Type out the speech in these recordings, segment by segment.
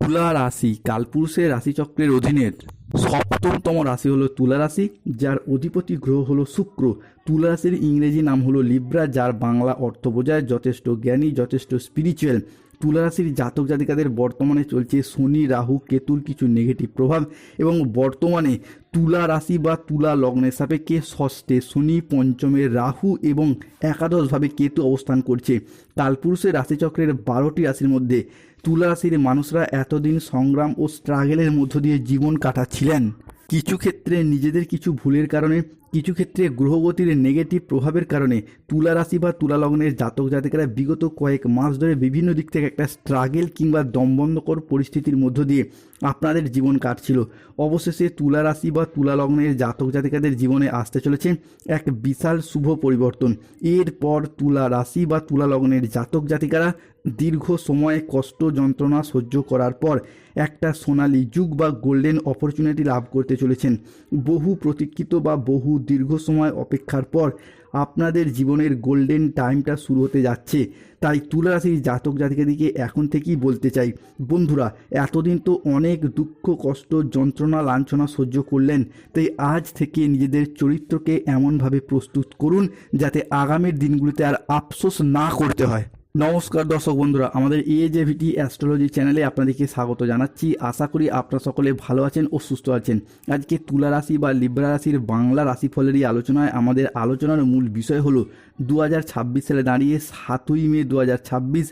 তুলা রাশি কালপুরুষের রাশিচক্রের অধীনের সপ্তমতম রাশি হলো তুলা রাশি, যার অধিপতি গ্রহ হলো শুক্র। তুলা রাশির ইংরেজি নাম হলো লিব্রা, যার বাংলা অর্থ বোঝায় যথেষ্ট জ্ঞানী, যথেষ্ট স্পিরিচুয়াল। তুলা রাশির জাতক জাতিকাদের বর্তমানে চলছে শনি রাহু কেতুর কিছু নেগেটিভ প্রভাব, এবং বর্তমানে তুলা রাশি বা তুলা লগ্নের সাপেক্ষে ষষ্ঠে শনি, পঞ্চমে রাহু এবং একাদশভাবে কেতু অবস্থান করছে। কালপুরুষের রাশিচক্রের 12টি রাশির মধ্যে তুলা রাশির মানুষরা এতদিন সংগ্রাম ও স্ট্রাগলের মধ্য দিয়ে জীবন কাটাচ্ছিলেন। কিছু ক্ষেত্রে নিজেদের কিছু ভুলের কারণে, কিছু ক্ষেত্রে গ্রহগতির নেগেটিভ প্রভাবের কারণে তুলা রাশি বা তুলা লগ্নের জাতক জাতিকারা বিগত কয়েক মাস ধরে বিভিন্ন দিক থেকে একটা স্ট্রাগল কিংবা দমবন্ধকর পরিস্থিতির মধ্য দিয়ে আপনাদের জীবন কাটছিল। অবশেষে তুলা রাশি বা তুলা লগ্নের জাতক জাতিকাদের জীবনে আসতে চলেছে এক বিশাল শুভ পরিবর্তন। এরপর তুলা রাশি বা তুলা লগ্নের জাতক জাতিকারা দীর্ঘ সময় কষ্ট যন্ত্রণা সহ্য করার পর একটা সোনালী যুগ বা গোল্ডেন অপরচুনিটি লাভ করতে চলেছেন। বহু প্রতীক্ষিত বা বহু দীর্ঘ সময় অপেক্ষার পর আপনাদের জীবনের গোল্ডেন টাইমটা শুরু হতে যাচ্ছে। তাই তুলা রাশির জাতক জাতিকাদেরকে এখন থেকেই বলতে চাই, বন্ধুরা, এতদিন তো অনেক দুঃখ কষ্ট যন্ত্রণা লাঞ্ছনা সহ্য করলেন, তাই আজ থেকে নিজেদের চরিত্রকে এমনভাবে প্রস্তুত করুন যাতে আগামীর দিনগুলিতে আর আফসোস না করতে হয়। নমস্কার দর্শক বন্ধুরা, আমাদের এজেভিটি অ্যাস্ট্রোলজি চ্যানেলে আপনাদেরকে স্বাগত জানাচ্ছি। আশা করি আপনারা সকলে ভালো আছেন ও সুস্থ আছেন। আজকে তুলা রাশি বা লিব্রা রাশির বাংলা রাশিফলেরই আলোচনায় আমাদের আলোচনার মূল বিষয় হলো 2026 সালে দাঁড়িয়ে 7ই মে 2026,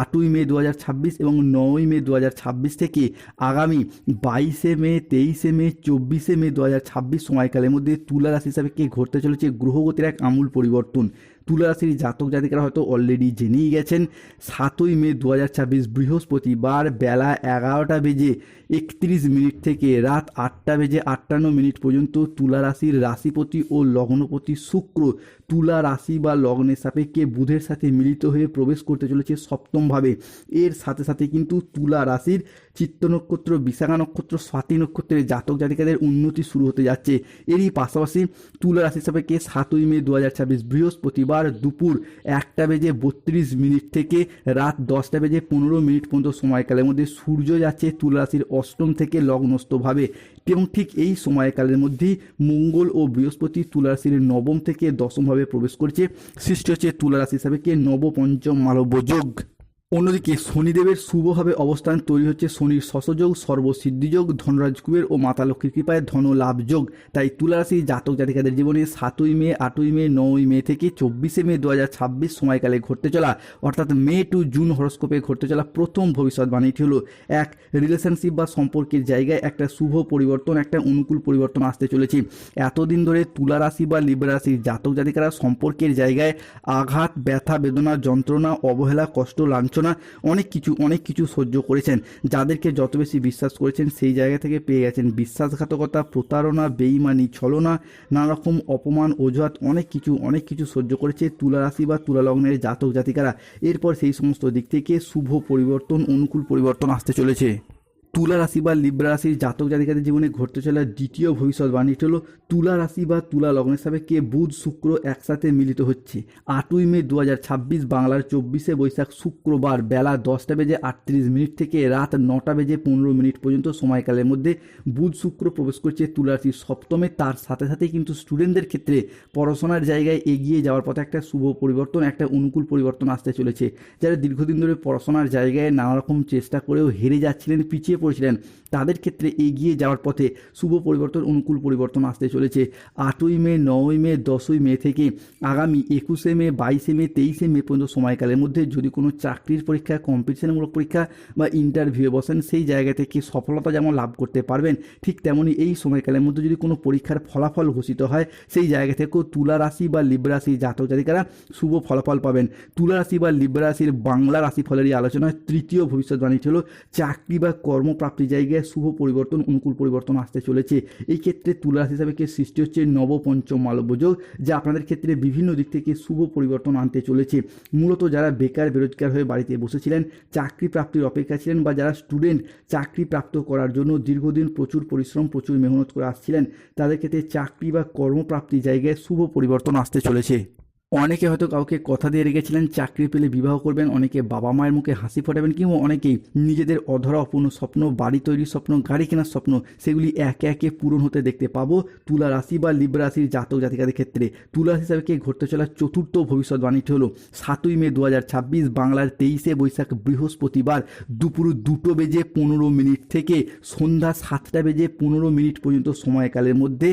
8ই মে 2026 এবং 9ই মে 2026 থেকে আগামী 22শে মে, 23শে মে, 24শে মে 2026 সময়কালের মধ্যে তুলা রাশি হিসাবে ঘটতে চলেছে গ্রহগতির এক আমূল পরিবর্তন। তুলা রাশির জাতক জাতিকারা হয়তো অলরেডি জেনেই গেছেন, 7ই মে 2026 বৃহস্পতিবার বেলা 11টা বেজে 31 মিনিট থেকে রাত 8টা বেজে 58 পর্যন্ত তুলা রাশির রাশিপতি ও লগ্নপতি শুক্র তুলা রাশি বা লগ্নের সাপেক্ষে বুধের সাথে মিলিত হয়ে প্রবেশ করতে চলেছে সপ্তমভাবে। এর সাথে সাথে কিন্তু তুলা রাশির চিত্ত নক্ষত্র, বিশাখা নক্ষত্র, স্বাতী নক্ষত্রের জাতক জাতিকাদের উন্নতি শুরু হতে যাচ্ছে। এরই পাশাপাশি তুলা রাশির সাপেক্ষে 7ই মে 2026 বৃহস্পতিবার দুপুর 1টা বেজে 32 মিনিট থেকে রাত 10টা বেজে 15 পর্যন্ত সময়কালের মধ্যে সূর্য যাচ্ছে তুলা রাশির অষ্টম থেকে লগ্নস্থভাবে, এবং ঠিক এই সময়কালের মধ্যেই মঙ্গল ও বৃহস্পতি তুলা রাশির নবম থেকে দশমভাবে প্রবেশ করছে। সৃষ্টি হচ্ছে তুলা রাশি হিসাবে নবপঞ্চম মালব্য যোগ। অন্যদিকে শনিদেবের শুভভাবে অবস্থান তৈরি হচ্ছে শনির শশযোগ, সর্বসিদ্ধিযোগ, ধনরাজ কুবের ও মাতা লক্ষ্মীর কৃপায় ধন লাভ যোগ। তাই তুলা রাশির জাতক জাতিকাদের জীবনে 7ই মে, 8ই মে, 9ই মে থেকে 24শে মে 2026 সময়কালে ঘটতে চলা, অর্থাৎ মে টু জুন হরস্কোপে ঘটতে চলা প্রথম ভবিষ্যৎবাণীটি হলো এক রিলেশনশিপ বা সম্পর্কের জায়গায় একটা শুভ পরিবর্তন, একটা অনুকূল পরিবর্তন আসতে চলেছে। এতদিন ধরে তুলা রাশি বা লিব্রা রাশির জাতক জাতিকারা সম্পর্কের জায়গায় আঘাত, ব্যথা, বেদনা, যন্ত্রণা, অবহেলা, কষ্ট, লাঞ্ছনা অনেক কিছু সহ্য করেছেন। যাদেরকে যত বেশি বিশ্বাস করেছেন সেই জায়গা থেকে পেয়ে গেছেন বিশ্বাসঘাতকতা, প্রতারণা, বেইমানি, ছলনা, নানা রকম অপমান, অজুহাত, অনেক কিছু সহ্য করেছে তুলা রাশি বা তুলা লগ্নের জাতক জাতিকারা। এরপর সেই সমস্ত দিক থেকে শুভ পরিবর্তন, অনুকূল পরিবর্তন আসতে চলেছে। তুলা রাশি বা লিব্রা রাশির জাতক জাতিকাদের জীবনে ঘটতে চলা দ্বিতীয় ভবিষ্যৎবাণীটি হলো তুলা রাশি বা তুলা লগ্নের সাপেক্ষে বুধ শুক্র একসাথে মিলিত হচ্ছে 8ই মে 2026 বাংলার 24শে বৈশাখ শুক্রবার বেলা 10টা বেজে 38 মিনিট থেকে রাত 9টা বেজে 15 পর্যন্ত সময়কালের মধ্যে বুধ শুক্র প্রবেশ করছে তুলা রাশির সপ্তমে। তার সাথে সাথেই কিন্তু স্টুডেন্টদের ক্ষেত্রে পড়াশোনার জায়গায় এগিয়ে যাওয়ার পথে একটা শুভ পরিবর্তন, একটা অনুকূল পরিবর্তন আসতে চলেছে। যারা দীর্ঘদিন ধরে পড়াশোনার জায়গায় নানা রকম চেষ্টা করেও হেরে যাচ্ছিলেন, পিছিয়ে পড়েছিলেন, তাদের ক্ষেত্রে এগিয়ে যাওয়ার পথে শুভ পরিবর্তন, অনুকূল পরিবর্তন আসতে চলেছে। 8ই মে, 9ই মে, 10ই মে থেকে আগামী 21শে মে, 22শে মে, 23শে মে পর্যন্ত সময়কালের মধ্যে যদি কোনো চাকরির পরীক্ষা, কম্পিটিশনমূলক পরীক্ষা বা ইন্টারভিউ বসেন, সেই জায়গা থেকে সফলতা যেমন লাভ করতে পারবেন, ঠিক তেমনই এই সময়কালের মধ্যে যদি কোনো পরীক্ষার ফলাফল ঘোষিত হয়, সেই জায়গা থেকেও তুলা রাশি বা লিব্রা রাশির জাতক জাতিকারা শুভ ফলাফল পাবেন। তুলা রাশি বা লিব্রা রাশির বাংলা রাশিফলেরই আলোচনায় তৃতীয় ভবিষ্যৎবাণীটি হলো চাকরি বা কর্মপ্রাপ্তি জায়গায় শুভ পরিবর্তন, অনুকূল পরিবর্তন আসতে চলেছে। এই ক্ষেত্রে তুলা রাশি হিসাবে সৃষ্টি হচ্ছে নবপঞ্চম মালব্য যোগ, যা আপনাদের ক্ষেত্রে বিভিন্ন দিক থেকে শুভ পরিবর্তন আনতে চলেছে। মূলত যারা বেকার বেরোজগার হয়ে বাড়িতে বসেছিলেন, চাকরি প্রাপ্তির অপেক্ষা ছিলেন, বা যারা স্টুডেন্ট চাকরি প্রাপ্ত করার জন্য দীর্ঘদিন প্রচুর পরিশ্রম, প্রচুর মেহনত করে আসছিলেন, তাদের ক্ষেত্রে চাকরি বা কর্মপ্রাপ্তি জায়গায় শুভ পরিবর্তন আসতে চলেছে। অনেকে হয়তো কাউকে কথা দিয়ে রেখেছিলেন চাকরি পেলে বিবাহ করবেন, অনেকে বাবা মায়ের মুখে হাসি ফোটাবেন, কিংবা অনেকেই নিজেদের অধরা অপূর্ণ স্বপ্ন, বাড়ি তৈরির স্বপ্ন, গাড়ি কেনার স্বপ্ন, সেগুলি একে একে পূরণ হতে দেখতে পাবো তুলা রাশি বা লিব্রা রাশির জাতক জাতিকাদের ক্ষেত্রে। তুলা রাশি হিসাবে ঘটতে চলা চতুর্থ ভবিষ্যৎবাণীটি হলো 7ই মে 2026 বাংলার 23শে বৈশাখ বৃহস্পতিবার দুপুর 2:15 থেকে সন্ধ্যা 7:15 পর্যন্ত সময়কালের মধ্যে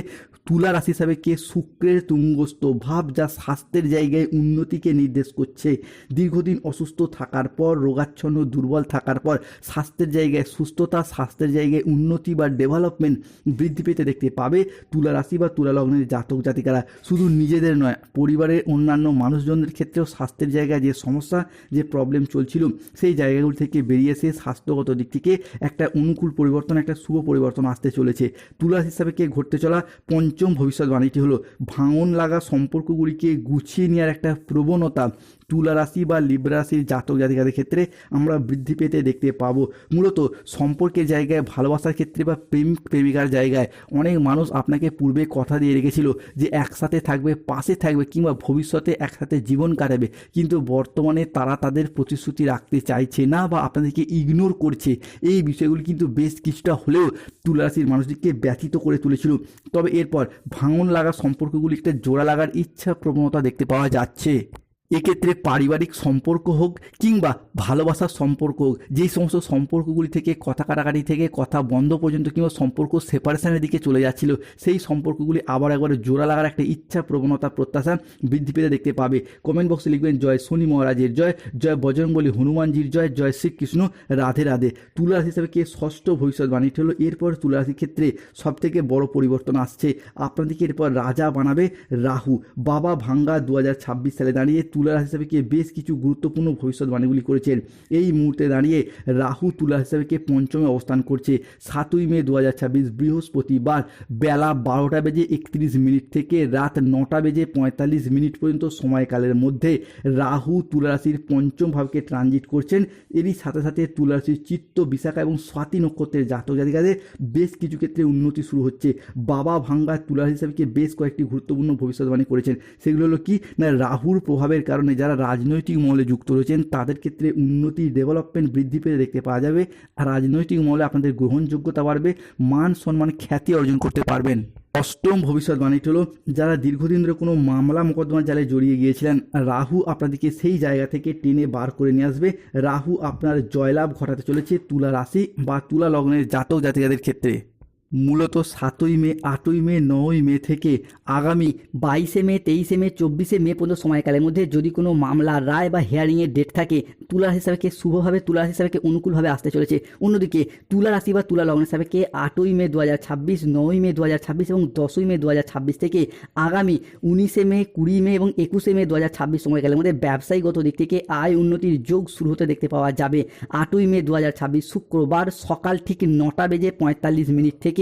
তুলা রাশি হিসাবে শুক্রের তুঙ্গস্থ ভাব, যা স্বাস্থ্যের জায়গায় উন্নতিকে নির্দেশ করছে। দীর্ঘদিন অসুস্থ থাকার পর, রোগাচ্ছন্ন দুর্বল থাকার পর স্বাস্থ্যের জায়গায় সুস্থতা, স্বাস্থ্যের জায়গায় উন্নতি বা ডেভেলপমেন্ট বৃদ্ধি পেতে দেখতে পাবে তুলা রাশি বা তুলা লগ্নের জাতক জাতিকারা। শুধু নিজেদের নয়, পরিবারের অন্যান্য মানুষজনদের ক্ষেত্রেও স্বাস্থ্যের জায়গায় যে সমস্যা, যে প্রবলেম চলছিল, সেই জায়গাগুলি থেকে বেরিয়ে এসে স্বাস্থ্যগত দিক থেকে একটা অনুকূল পরিবর্তন, একটা শুভ পরিবর্তন আসতে চলেছে। তুলা রাশি হিসাবে ঘটতে চলা পঞ্চম ভবিষ্যৎবাণীটি হলো ভাঙন লাগা সম্পর্কগুলিকে গুছিয়ে নেওয়ার একটা প্রবণতা তুলা রাশি বা লিব্রা রাশির জাতক জাতিকাদের ক্ষেত্রে আমরা বৃদ্ধি পেতে দেখতে পাবো। মূলত সম্পর্কের জায়গায়, ভালোবাসার ক্ষেত্রে বা প্রেমিক প্রেমিকার জায়গায় অনেক মানুষ আপনাকে পূর্বে কথা দিয়ে রেখেছিল যে একসাথে থাকবে, পাশে থাকবে, কিংবা ভবিষ্যতে একসাথে জীবন কাটাবে, কিন্তু বর্তমানে তারা তাদের প্রতিশ্রুতি রাখতে চাইছে না বা আপনাদেরকে ইগনোর করছে। এই বিষয়গুলি কিন্তু বেশ কিছুটা হলেও তুলা রাশির মানুষদেরকে ব্যথিত করে তুলেছিল। তবে এরপর ভাঙন লাগা সম্পর্কগুলি একটা জোড়া লাগার ইচ্ছা প্রবণতা দেখতে পাওয়া যাচ্ছে। এক্ষেত্রে পারিবারিক সম্পর্ক হোক কিংবা ভালোবাসার সম্পর্ক হোক, যেই সমস্ত সম্পর্কগুলি থেকে কথা কাটাকাটি থেকে কথা বন্ধ পর্যন্ত, কিংবা সম্পর্ক সেপারেশনের দিকে চলে যাচ্ছিল, সেই সম্পর্কগুলি আবার একবার জোড়া লাগার একটা ইচ্ছা প্রবণতা প্রত্যাশা বৃদ্ধি পেতে দেখতে পাবে। কমেন্ট বক্সে লিখবেন জয় শনি মহারাজের জয়, জয় বজরংবলী হনুমানজির জয়, জয় শ্রীকৃষ্ণ, রাধে রাধে। তুলা রাশি হিসাবে ষষ্ঠ ভবিষ্যৎবাণীটি হলো এরপর তুলা রাশির ক্ষেত্রে সবথেকে বড় পরিবর্তন আসছে। আপনাদেরকে এরপর রাজা বানাবে রাহু। বাবা ভাঙ্গা 2026 সালে দাঁড়িয়ে তুলা রাশি হিসাবে বেশ কিছু গুরুত্বপূর্ণ ভবিষ্যৎবাণীগুলি করেছেন। এই মুহূর্তে দাঁড়িয়ে রাহু তুলা রাশি হিসাবে পঞ্চমে অবস্থান করছে। 7ই মে 2026 বৃহস্পতিবার বেলা 12:31 থেকে রাত 9:45 পর্যন্ত সময়কালের মধ্যে রাহু তুলা রাশির পঞ্চম ভাবকে ট্রানজিট করছেন। এরই সাথে সাথে তুলা রাশির চিত্ত, বিশাখা এবং স্বাতি নক্ষত্রের জাতক জাতিকাদের বেশ কিছু ক্ষেত্রে উন্নতি শুরু হচ্ছে। বাবা ভাঙ্গা তুলা রাশি হিসাবে বেশ কয়েকটি গুরুত্বপূর্ণ ভবিষ্যৎবাণী করেছেন। সেগুলো হলো কি না, রাহুর প্রভাবের কারণে যারা রাজনৈতিক মহলে যুক্ত রয়েছেন তাদের ক্ষেত্রে উন্নতি, ডেভেলপমেন্ট বৃদ্ধি পেতে দেখতে পাওয়া যাবে। আর রাজনৈতিক মহলে আপনাদের গ্রহণযোগ্যতা বাড়বে, মান সম্মান খ্যাতি অর্জন করতে পারবেন। অষ্টম ভবিষ্যৎবাণীটি হলো যারা দীর্ঘদিন ধরে কোনো মামলা মোকদ্দমা জালে জড়িয়ে গিয়েছিলেন, রাহু আপনাদেরকে সেই জায়গা থেকে টেনে বার করে নিয়ে আসবে। রাহু আপনার জয়লাভ ঘটাতে চলেছে তুলা রাশি বা তুলা লগ্নের জাতক জাতিকাদের ক্ষেত্রে। মূলত 7ই মে, 8ই মে, 9ই মে থেকে আগামী 22শে মে, 23শে মে, 24শে মে পর্যন্ত সময়কালের মধ্যে যদি কোনো মামলা, রায় বা হিয়ারিংয়ের ডেট থাকে, তুলা রাশি হিসাবে শুভভাবে, তুলা রাশি হিসাবে অনুকূলভাবে আসতে চলেছে। অন্যদিকে তুলা রাশি বা তুলা লগ্ন হিসাবে 8ই মে 2026, 9ই মে 2026 এবং 10ই মে 2026 থেকে আগামী 19শে মে, 20 মে এবং 21শে মে 2026 সময়কালের মধ্যে ব্যবসায়িকগত দিক থেকে আয় উন্নতির যোগ শুরু হতে দেখতে পাওয়া যাবে। 8ই মে 2026 শুক্রবার সকাল ঠিক 9:45 থেকে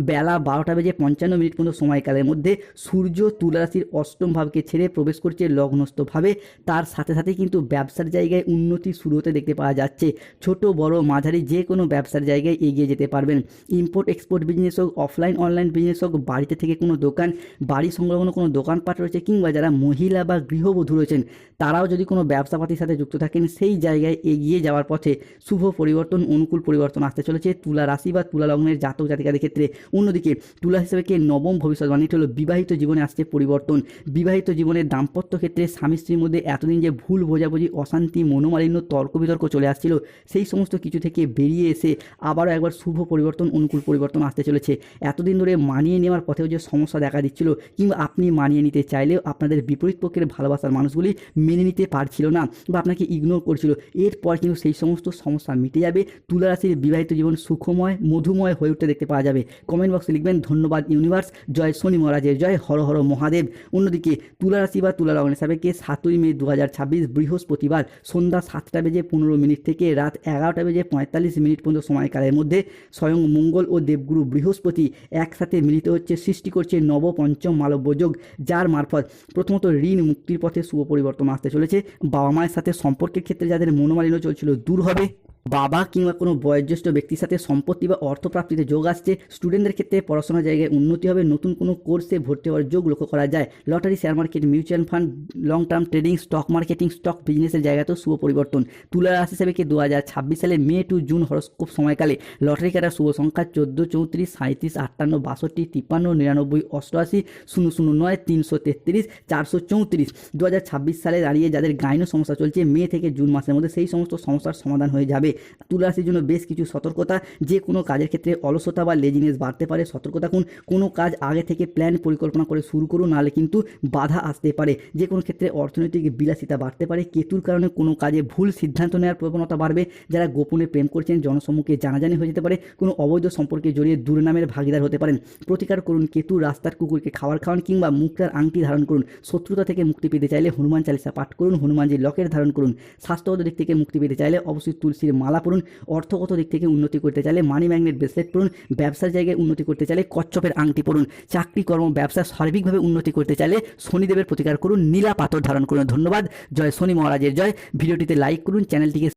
বেলা 12:55 পর্যন্ত সময়কালের মধ্যে সূর্য তুলা রাশির অষ্টম ভাবকে ছেড়ে প্রবেশ করছে লগ্নস্থভাবে। তার সাথে সাথে কিন্তু ব্যবসার জায়গায় উন্নতি শুরু হতে দেখতে পাওয়া যাচ্ছে। ছোট বড় মাঝারি যে কোনো ব্যবসার জায়গায় এগিয়ে যেতে পারবেন। ইম্পোর্ট এক্সপোর্ট বিজনেস হোক, অফলাইন অনলাইন বিজনেস হোক, বাড়িতে থেকে কোনো দোকান, বাড়ি সংলগ্ন কোনো দোকানপাট রয়েছে, কিংবা যারা মহিলা বা গৃহবধূ রয়েছেন তারাও যদি কোনো ব্যবসাপাতির সাথে যুক্ত থাকেন, সেই জায়গায় এগিয়ে যাওয়ার পথে শুভ পরিবর্তন, অনুকূল পরিবর্তন আসতে চলেছে তুলা রাশি বা তুলা লগ্নের জাতক জাতিকাদের ক্ষেত্রে। অন্যদিকে তুলা হিসেবে নবম ভবিষ্যৎবাণীটি হলো বিবাহিত জীবনে আসছে পরিবর্তন। বিবাহিত জীবনের দাম্পত্য ক্ষেত্রে স্বামী স্ত্রীর মধ্যে এতদিন যে ভুল বোঝাবুঝি, অশান্তি, মনোমালিন্য, তর্ক বিতর্ক চলে আসছিল, সেই সমস্ত কিছু থেকে বেরিয়ে এসে আবারও একবার শুভ পরিবর্তন, অনুকূল পরিবর্তন আসতে চলেছে। এতদিন ধরে মানিয়ে নেওয়ার পথেও যে সমস্যা দেখা দিচ্ছিল, কিংবা আপনি মানিয়ে নিতে চাইলেও আপনাদের বিপরীত পক্ষের ভালোবাসার মানুষগুলি মেনে নিতে পারছিল না বা আপনাকে ইগনোর করছিল, এরপর কিন্তু সেই সমস্ত সমস্যা মিটে যাবে। তুলা রাশির বিবাহিত জীবন সুখময়, মধুময় হয়ে উঠতে দেখতে পাওয়া যাবে। কমেন্ট বক্সে লিখবেন ধন্যবাদ ইউনিভার্স, জয় শনি মহারাজের জয়, হর হর মহাদেব। অন্যদিকে তুলা রাশি বা তুলা লগ্ন হিসাবে 7ই মে 2026 বৃহস্পতিবার সন্ধ্যা 7:15 থেকে রাত 11:45 পর্যন্ত সময়কালের মধ্যে স্বয়ং মঙ্গল ও দেবগুরু বৃহস্পতি একসাথে মিলিত হচ্ছে, সৃষ্টি করছে নবপঞ্চম মালব্য যোগ, যার মারফত প্রথমত ঋণ মুক্তির পথে শুভ পরিবর্তন আসতে চলেছে। বাবা মায়ের সাথে সম্পর্কের ক্ষেত্রে যাদের মনোমালিন্য চলছিল দূর হবে। বাবা কিংবা কোনো বয়োজ্যেষ্ঠ ব্যক্তির সাথে সম্পত্তি বা অর্থপ্রাপ্তিতে যোগ আসছে। স্টুডেন্টদের ক্ষেত্রে পড়াশোনার জায়গায় উন্নতি হবে, নতুন কোনো কোর্সে ভর্তি হওয়ার যোগ লক্ষ্য করা যায়। Lottery, share market, mutual fund, long term trading, stock marketing, stock বিজনেসের জায়গাতেও শুভ পরিবর্তন। তুলা রাশি হিসাবে 2026 সালে মে টু জুন হরস্কোপ সময়কালে লটারি কাটার শুভ সংখ্যা 14, 34, 37, 58, 62, 53, 99, 88, 009, 333, 434। 2026 সালে দাঁড়িয়ে যাদের গাইনো সমস্যা চলছে মে থেকে জুন মাসের মধ্যে সেই সমস্ত সমস্যার সমাধান হয়ে যাবে। তুলা রাশির জন্য বেশ কিছু সতর্কতা। যে কোনো কাজের ক্ষেত্রে অলসতা বা লেজিনেস বাড়তে পারে, সতর্ক থাকুন। কোনো কাজ আগে থেকে প্ল্যান পরিকল্পনা করে শুরু করুন, নাহলে কিন্তু বাধা আসতে পারে। যে কোনো ক্ষেত্রে অর্থনৈতিক বিলাসিতা বাড়তে পারে। কেতুর কারণে কোনো কাজে ভুল সিদ্ধান্ত নেওয়ার প্রবণতা বাড়বে। যারা গোপনে প্রেম করছেন জনসম্মুখে জানাজানি হয়ে যেতে পারে। কোনো অবৈধ সম্পর্কে জড়িয়ে দুর্নামের ভাগিদার হতে পারেন। প্রতিকার করুন কেতু, রাস্তার কুকুরকে খাবার খাওয়ান কিংবা মুক্তার আংটি ধারণ করুন। শত্রুতা থেকে মুক্তি পেতে চাইলে হনুমান চালিসা পাঠ করুন, হনুমানজির লকেট ধারণ করুন। স্বাস্থ্যগত দিক থেকে মুক্তি পেতে চাইলে অবশ্যই তুলসীর মালা পড়ুন। অর্থগত দিক থেকে উন্নতি করতে চাইলে মানি ম্যাগনেট ব্রেসলেট পড়ুন। ব্যবসার জায়গায় উন্নতি করতে চাইলে কচ্ছপের আংটি পড়ুন। চাকরি, কর্ম, ব্যবসা সার্বিকভাবে উন্নতি করতে চাইলে শনিদেবের প্রতিকার করুন, নীলা পাথর ধারণ করুন। ধন্যবাদ। জয় শনি মহারাজের জয়। ভিডিওটিতে লাইক করুন, চ্যানেলটিকে